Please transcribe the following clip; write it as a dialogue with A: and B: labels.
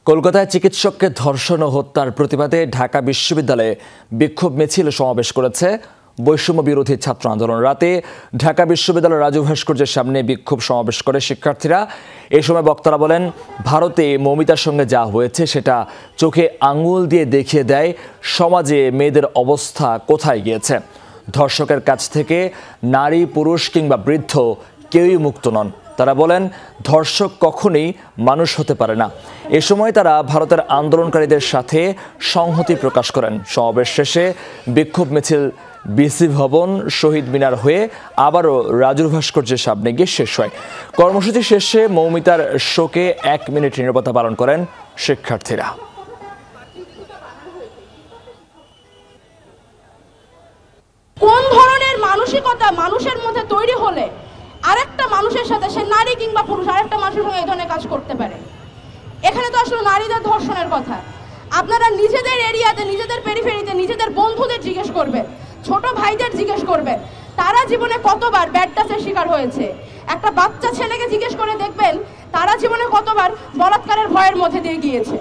A: কলকাতায় চিকিৎসককে ধর্ষণ ও হত্যার প্রতিবাদে ঢাকা বিশ্ববিদ্যালয়ে বিক্ষোভ মিছিল সমাবেশ করেছে বৈষম্য বিরোধী ছাত্র আন্দোলন। রাতে ঢাকা বিশ্ববিদ্যালয়ের রাজু ভাস্কর্যের সামনে বিক্ষোভ সমাবেশ করে শিক্ষার্থীরা। এই সময় বক্তারা বলেন, ভারতে মৌমিতার সঙ্গে যা হয়েছে সেটা চোখে আঙুল দিয়ে দেখিয়ে দেয় সমাজে মেয়েদের অবস্থা কোথায় গিয়েছে। ধর্ষকের কাছ থেকে নারী, পুরুষ কিংবা বৃদ্ধ কেউই মুক্ত নন। তারা বলেন, ধর্ষক কখনোই মানুষ হতে পারে না। এ সময় তারা ভারতের আন্দোলনকারীদের সাথে সংহতি প্রকাশ করেন। সমাবেশ শেষে বিক্ষোভ মিছিল বিসি ভবন, শহীদ মিনার হয়ে আবারও রাজু ভাস্কর্যের সামনে গিয়ে শেষ হয়। কর্মসূচি শেষে মৌমিতার শোকে 1 মিনিট নীরবতা পালন করেন শিক্ষার্থীরা।
B: কোন ধরনের মানসিকতা মানুষের মধ্যে তৈরি হলে আরেকটা মানুষের সাথে, সে নারী কিংবা পুরুষ, আরেকটা মানুষের সঙ্গে এই ধরনের কাজ করতে পারে? এখানে তো আসলে নারীদের ধর্ষণের কথা। আপনারা নিজেদের এরিয়াতে, নিজেদের পেরিফেরিতে, নিজেদের বন্ধুদের জিজ্ঞেস করবেন, ছোট ভাইদের জিজ্ঞেস করবেন, তারা জীবনে কতবার ব্যাড টাচের শিকার হয়েছে। একটা বাচ্চা ছেলেকে জিজ্ঞেস করে দেখবেন, তারা জীবনে কতবার বলাৎকারের ভয়ের মধ্যে দিয়ে গিয়েছে।